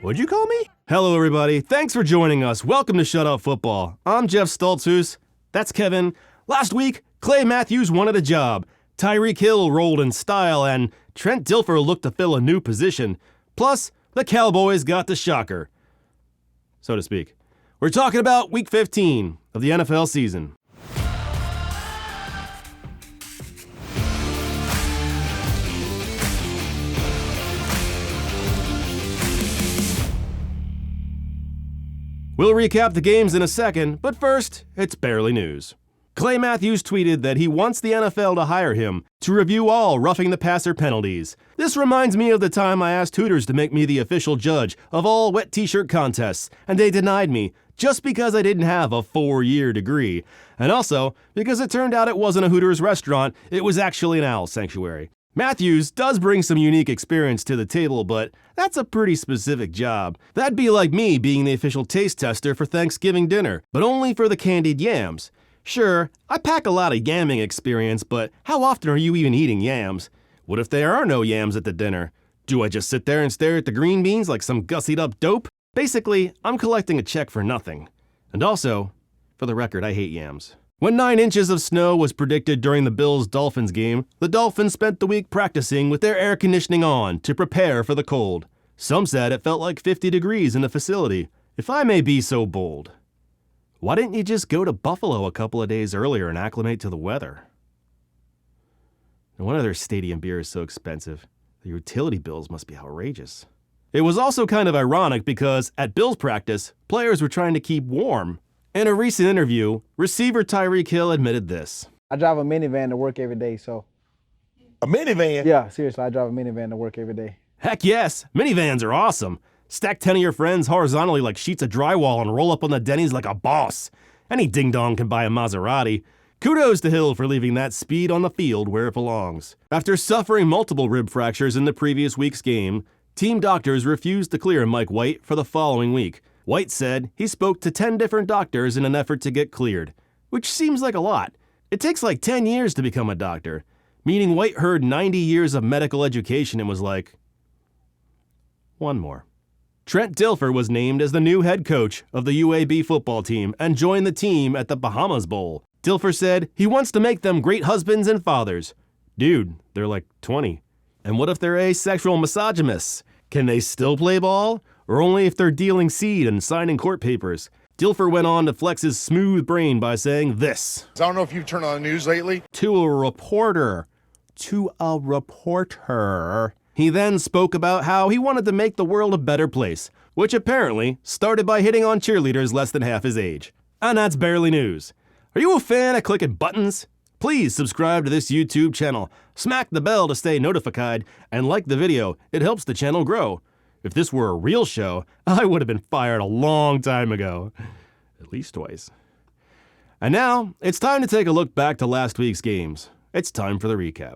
What'd you call me? Hello, everybody. Thanks for joining us. Welcome to Shut Up Football. I'm Jeff Stoltzfus. That's Kevin. Last week, Clay Matthews wanted a job. Tyreek Hill rolled in style, and Trent Dilfer looked to fill a new position. Plus, the Cowboys got the shocker, so to speak. We're talking about Week 15 of the NFL season. We'll recap the games in a second, but first, it's barely news. Clay Matthews tweeted that he wants the NFL to hire him to review all roughing the passer penalties. This reminds me of the time I asked Hooters to make me the official judge of all wet t-shirt contests, and they denied me just because I didn't have a 4-year degree. And also, because it turned out it wasn't a Hooters restaurant, it was actually an owl sanctuary. Matthews does bring some unique experience to the table, but that's a pretty specific job. That'd be like me being the official taste tester for Thanksgiving dinner, but only for the candied yams. Sure, I pack a lot of yamming experience, but how often are you even eating yams? What if there are no yams at the dinner? Do I just sit there and stare at the green beans like some gussied up dope? Basically, I'm collecting a check for nothing. And also, for the record, I hate yams. When 9 inches of snow was predicted during the Bills-Dolphins game, the Dolphins spent the week practicing with their air conditioning on to prepare for the cold. Some said it felt like 50 degrees in the facility. If I may be so bold, why didn't you just go to Buffalo a couple of days earlier and acclimate to the weather? No wonder their stadium beer is so expensive. The utility bills must be outrageous. It was also kind of ironic because at Bills practice, players were trying to keep warm. In a recent interview, receiver Tyreek Hill admitted this. I drive a minivan to work every day, so. A minivan? Yeah, seriously, I drive a minivan to work every day. Heck yes, minivans are awesome. Stack 10 of your friends horizontally like sheets of drywall and roll up on the Denny's like a boss. Any ding-dong can buy a Maserati. Kudos to Hill for leaving that speed on the field where it belongs. After suffering multiple rib fractures in the previous week's game, team doctors refused to clear Mike White for the following week. White said he spoke to 10 different doctors in an effort to get cleared, which seems like a lot. It takes like 10 years to become a doctor, meaning White heard 90 years of medical education and was like, one more. Trent Dilfer was named as the new head coach of the UAB football team and joined the team at the Bahamas Bowl. Dilfer said he wants to make them great husbands and fathers. Dude, they're like 20. And what if they're asexual misogynists? Can they still play ball? Or only if they're dealing seed and signing court papers? Dilfer went on to flex his smooth brain by saying this. I don't know if you've turned on the news lately. To a reporter. He then spoke about how he wanted to make the world a better place, which apparently started by hitting on cheerleaders less than half his age. And that's barely news. Are you a fan of clicking buttons? Please subscribe to this YouTube channel, smack the bell to stay notified, and like the video. It helps the channel grow. If this were a real show, I would have been fired a long time ago. At least twice. And now, it's time to take a look back to last week's games. It's time for the recap.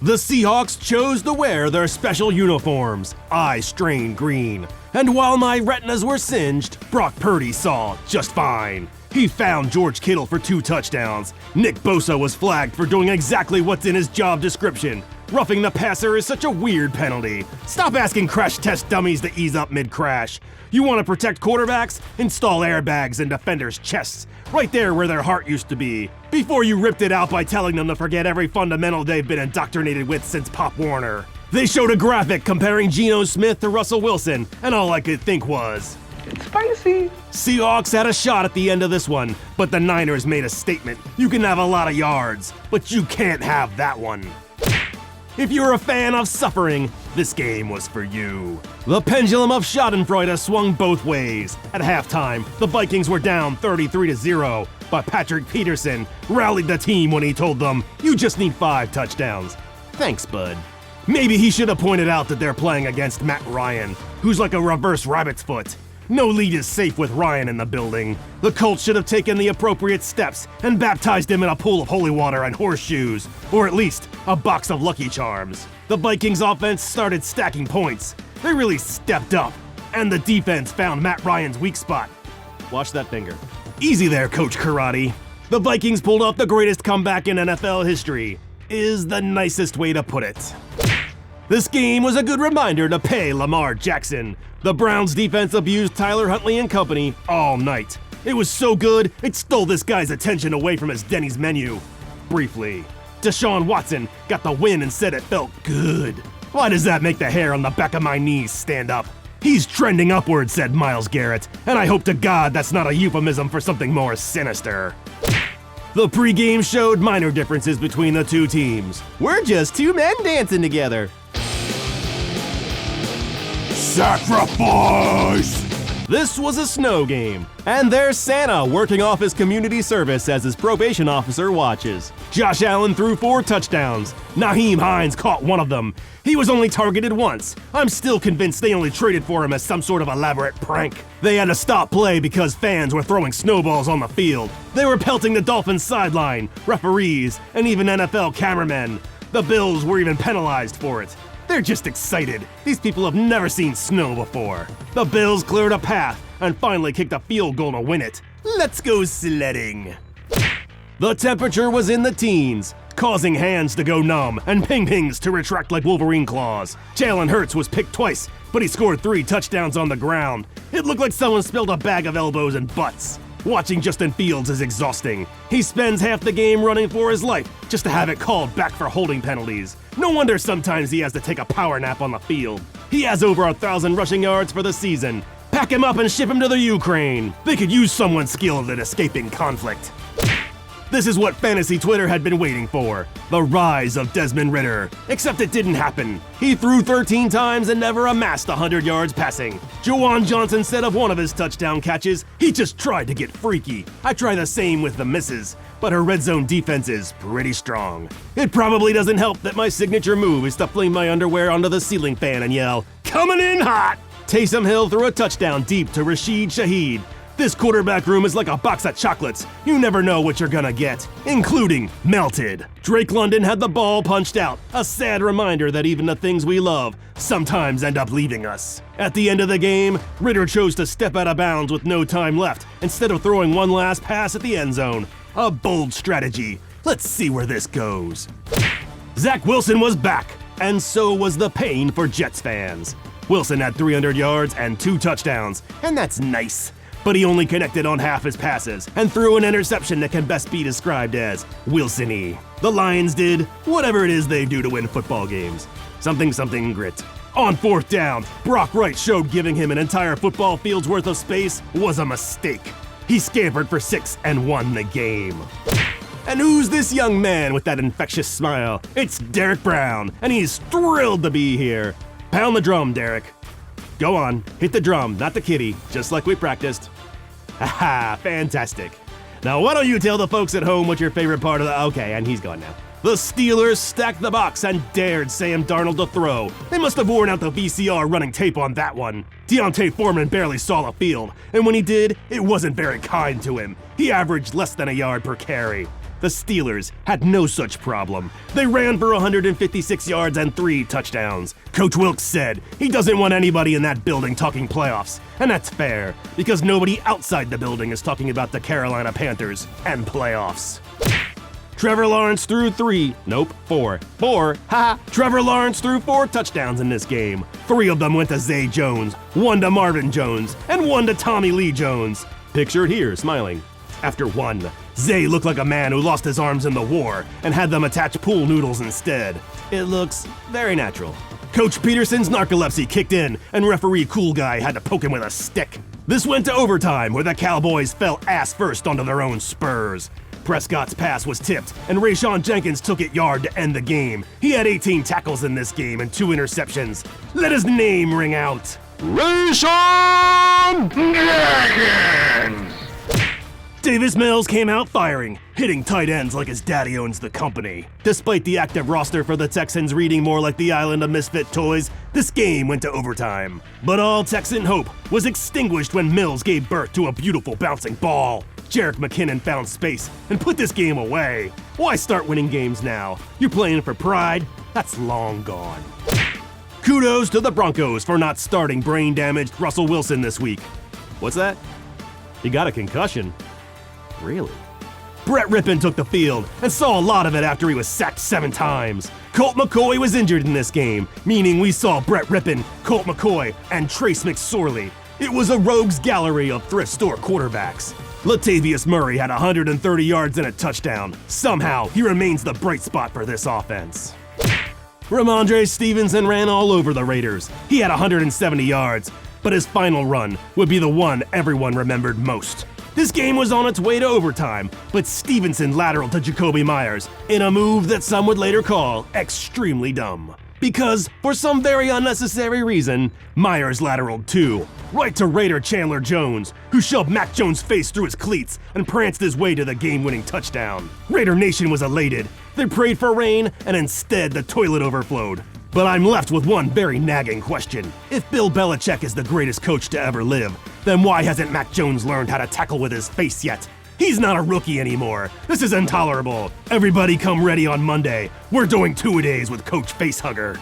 The Seahawks chose to wear their special uniforms, eye-strained green. And while my retinas were singed, Brock Purdy saw just fine. He found George Kittle for 2 touchdowns. Nick Bosa was flagged for doing exactly what's in his job description. Roughing the passer is such a weird penalty. Stop asking crash test dummies to ease up mid-crash. You want to protect quarterbacks? Install airbags in defenders' chests, right there where their heart used to be, before you ripped it out by telling them to forget every fundamental they've been indoctrinated with since Pop Warner. They showed a graphic comparing Geno Smith to Russell Wilson, and all I could think was, It's spicy. Seahawks had a shot at the end of this one, but the Niners made a statement. You can have a lot of yards, but you can't have that one. If you're a fan of suffering, this game was for you. The pendulum of schadenfreude swung both ways. At halftime, the Vikings were down 33-0, but Patrick Peterson rallied the team when he told them, you just need 5 touchdowns. Thanks, bud. Maybe he should have pointed out that they're playing against Matt Ryan, who's like a reverse rabbit's foot. No lead is safe with Ryan in the building. The Colts should have taken the appropriate steps and baptized him in a pool of holy water and horseshoes, or at least a box of Lucky Charms. The Vikings offense started stacking points. They really stepped up, and the defense found Matt Ryan's weak spot. Watch that finger. Easy there, Coach Karate. The Vikings pulled off the greatest comeback in NFL history, is the nicest way to put it. This game was a good reminder to pay Lamar Jackson. The Browns defense abused Tyler Huntley and company all night. It was so good, it stole this guy's attention away from his Denny's menu. Briefly, Deshaun Watson got the win and said it felt good. Why does that make the hair on the back of my knees stand up? He's trending upward, said Myles Garrett, and I hope to God that's not a euphemism for something more sinister. The pregame showed minor differences between the two teams. We're just two men dancing together. Sacrifice! This was a snow game, and there's Santa working off his community service as his probation officer watches. Josh Allen threw 4 touchdowns. Nyheim Hines caught one of them. He was only targeted once. I'm still convinced they only traded for him as some sort of elaborate prank. They had to stop play because fans were throwing snowballs on the field. They were pelting the Dolphins sideline, referees, and even NFL cameramen. The Bills were even penalized for it. They're just excited. These people have never seen snow before. The Bills cleared a path and finally kicked a field goal to win it. Let's go sledding. The temperature was in the teens, causing hands to go numb and ping-pings to retract like Wolverine claws. Jalen Hurts was picked twice, but he scored 3 touchdowns on the ground. It looked like someone spilled a bag of elbows and butts. Watching Justin Fields is exhausting. He spends half the game running for his life just to have it called back for holding penalties. No wonder sometimes he has to take a power nap on the field. He has over 1,000 rushing yards for the season. Pack him up and ship him to the Ukraine. They could use someone skilled at escaping conflict. This is what fantasy Twitter had been waiting for. The rise of Desmond Ridder. Except it didn't happen. He threw 13 times and never amassed 100 yards passing. Juwan Johnson said of one of his touchdown catches, he just tried to get freaky. I try the same with the misses, but her red zone defense is pretty strong. It probably doesn't help that my signature move is to fling my underwear onto the ceiling fan and yell, "Coming in hot!" Taysom Hill threw a touchdown deep to Rashid Shaheed. This quarterback room is like a box of chocolates. You never know what you're gonna get, including melted. Drake London had the ball punched out, a sad reminder that even the things we love sometimes end up leaving us. At the end of the game, Ridder chose to step out of bounds with no time left instead of throwing one last pass at the end zone. A bold strategy. Let's see where this goes. Zach Wilson was back, and so was the pain for Jets fans. Wilson had 300 yards and 2 touchdowns, and that's nice. But he only connected on half his passes and threw an interception that can best be described as Wilson-y. The Lions did whatever it is they do to win football games. Something grit. On 4th down, Brock Wright showed giving him an entire football field's worth of space was a mistake. He scampered for 6 and won the game. And who's this young man with that infectious smile? It's Derek Brown, and he's thrilled to be here. Pound the drum, Derek. Go on, hit the drum, not the kitty, just like we practiced. Haha, fantastic. Now why don't you tell the folks at home what your favorite part of the— okay, and he's gone now. The Steelers stacked the box and dared Sam Darnold to throw. They must have worn out the VCR running tape on that one. Deontay Foreman barely saw the field, and when he did, it wasn't very kind to him. He averaged less than a yard per carry. The Steelers had no such problem. They ran for 156 yards and 3 touchdowns. Coach Wilkes said he doesn't want anybody in that building talking playoffs. And that's fair, because nobody outside the building is talking about the Carolina Panthers and playoffs. Trevor Lawrence threw 4. Trevor Lawrence threw 4 touchdowns in this game. 3 of them went to Zay Jones, 1 to Marvin Jones, and 1 to Tommy Lee Jones. Pictured here, smiling. After 1, Zay looked like a man who lost his arms in the war and had them attach pool noodles instead. It looks very natural. Coach Peterson's narcolepsy kicked in, and referee Cool Guy had to poke him with a stick. This went to overtime, where the Cowboys fell ass first onto their own spurs. Prescott's pass was tipped, and Rayshon Jenkins took it yard to end the game. He had 18 tackles in this game and 2 interceptions. Let his name ring out. Rayshon Jenkins! Davis Mills came out firing, hitting tight ends like his daddy owns the company. Despite the active roster for the Texans reading more like the island of misfit toys, this game went to overtime. But all Texan hope was extinguished when Mills gave birth to a beautiful bouncing ball. Jerick McKinnon found space and put this game away. Why start winning games now? You're playing for pride? That's long gone. Kudos to the Broncos for not starting brain-damaged Russell Wilson this week. What's that? He got a concussion. Really? Brett Rippon took the field and saw a lot of it after he was sacked 7 times. Colt McCoy was injured in this game, meaning we saw Brett Rippon, Colt McCoy, and Trace McSorley. It was a rogues gallery of thrift store quarterbacks. Latavius Murray had 130 yards and a touchdown. Somehow, he remains the bright spot for this offense. Ramondre Stevenson ran all over the Raiders. He had 170 yards, but his final run would be the one everyone remembered most. This game was on its way to overtime, but Stevenson lateraled to Jacoby Myers in a move that some would later call extremely dumb. Because, for some very unnecessary reason, Myers lateraled too, right to Raider Chandler Jones, who shoved Mac Jones' face through his cleats and pranced his way to the game-winning touchdown. Raider Nation was elated. They prayed for rain, and instead the toilet overflowed. But I'm left with one very nagging question. If Bill Belichick is the greatest coach to ever live, then why hasn't Mac Jones learned how to tackle with his face yet? He's not a rookie anymore. This is intolerable. Everybody come ready on Monday. We're doing 2-a-days with Coach Facehugger.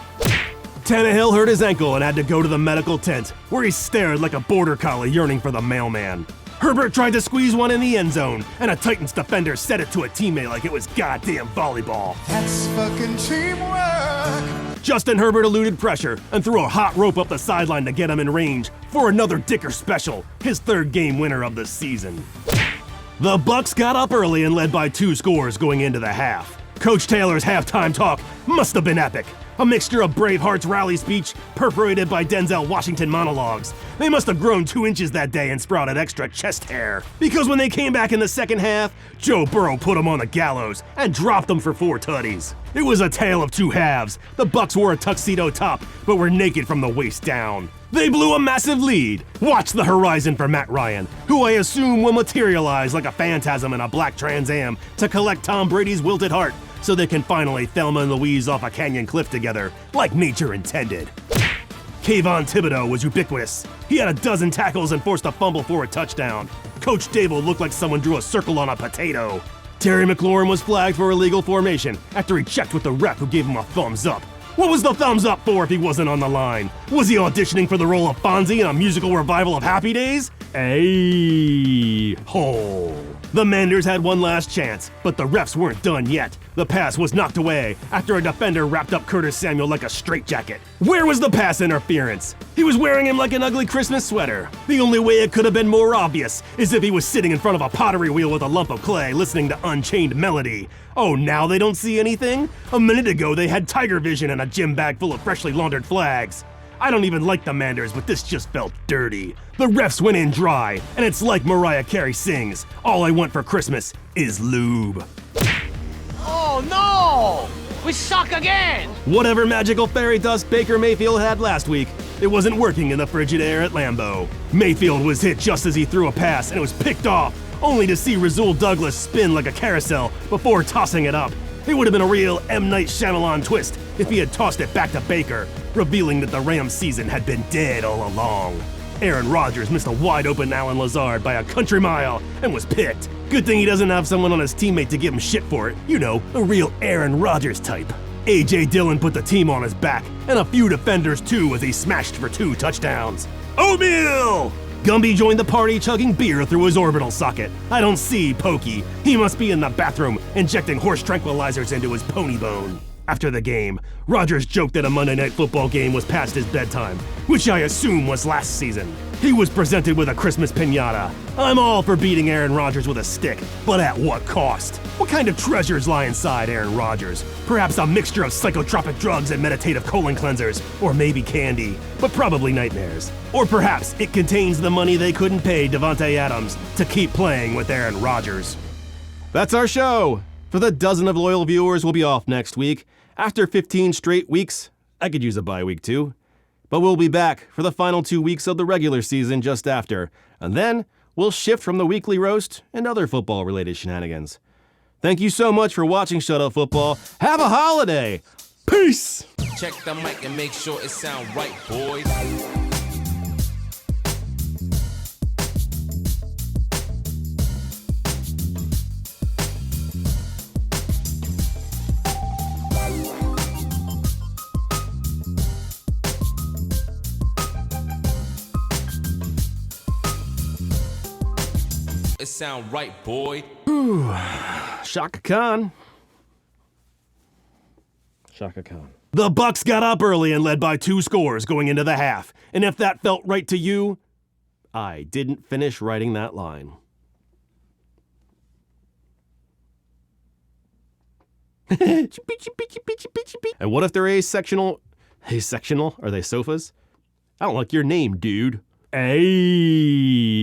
Tannehill hurt his ankle and had to go to the medical tent, where he stared like a border collie yearning for the mailman. Herbert tried to squeeze one in the end zone, and a Titans defender set it to a teammate like it was goddamn volleyball. That's fucking teamwork. Justin Herbert eluded pressure and threw a hot rope up the sideline to get him in range for another Dicker special, his 3rd game winner of the season. The Bucs got up early and led by 2 scores going into the half. Coach Taylor's halftime talk must have been epic. A mixture of Braveheart's rally speech perforated by Denzel Washington monologues. They must have grown 2 inches that day and sprouted extra chest hair. Because when they came back in the second half, Joe Burrow put them on the gallows and dropped them for 4 tutties. It was a tale of 2 halves. The Bucs wore a tuxedo top, but were naked from the waist down. They blew a massive lead. Watch the horizon for Matt Ryan, who I assume will materialize like a phantasm in a black Trans Am to collect Tom Brady's wilted heart, so they can finally Thelma and Louise off a canyon cliff together, like nature intended. Kayvon Thibodeau was ubiquitous. He had 12 tackles and forced a fumble for a touchdown. Coach Dable looked like someone drew a circle on a potato. Terry McLaurin was flagged for illegal formation after he checked with the ref who gave him a thumbs up. What was the thumbs up for if he wasn't on the line? Was he auditioning for the role of Fonzie in a musical revival of Happy Days? A-hole. The Manders had one last chance, but the refs weren't done yet. The pass was knocked away after a defender wrapped up Curtis Samuel like a straitjacket. Where was the pass interference? He was wearing him like an ugly Christmas sweater. The only way it could have been more obvious is if he was sitting in front of a pottery wheel with a lump of clay listening to Unchained Melody. Oh, now they don't see anything? A minute ago they had tiger vision and a gym bag full of freshly laundered flags. I don't even like the Manders, but this just felt dirty. The refs went in dry, and it's like Mariah Carey sings, "All I want for Christmas is lube." Oh no! We suck again! Whatever magical fairy dust Baker Mayfield had last week, it wasn't working in the frigid air at Lambeau. Mayfield was hit just as he threw a pass, and it was picked off, only to see Rasul Douglas spin like a carousel before tossing it up. It would have been a real M. Night Shyamalan twist if he had tossed it back to Baker, revealing that the Rams season had been dead all along. Aaron Rodgers missed a wide-open Allen Lazard by a country mile and was picked. Good thing he doesn't have someone on his teammate to give him shit for it. You know, a real Aaron Rodgers type. A.J. Dillon put the team on his back, and a few defenders too as he smashed for 2 touchdowns. Oatmeal! Gumby joined the party chugging beer through his orbital socket. I don't see Pokey. He must be in the bathroom injecting horse tranquilizers into his pony bone. After the game, Rodgers joked that a Monday Night Football game was past his bedtime, which I assume was last season. He was presented with a Christmas piñata. I'm all for beating Aaron Rodgers with a stick, but at what cost? What kind of treasures lie inside Aaron Rodgers? Perhaps a mixture of psychotropic drugs and meditative colon cleansers, or maybe candy, but probably nightmares. Or perhaps it contains the money they couldn't pay Davante Adams to keep playing with Aaron Rodgers. That's our show. For the dozen of loyal viewers, we'll be off next week. After 15 straight weeks, I could use a bye week too. But we'll be back for the final 2 weeks of the regular season just after, and then we'll shift from the weekly roast and other football-related shenanigans. Thank you so much for watching Shut Up Football. Have a holiday! Peace! Check the mic and make sure it sound right, boys. It sound right, boy. Shaka Khan. Shaka Khan. The Bucks got up early and led by 2 scores going into the half. And if that felt right to you, I didn't finish writing that line. And what if they're asectional? Asectional? Are they sofas? I don't like your name, dude. Ay.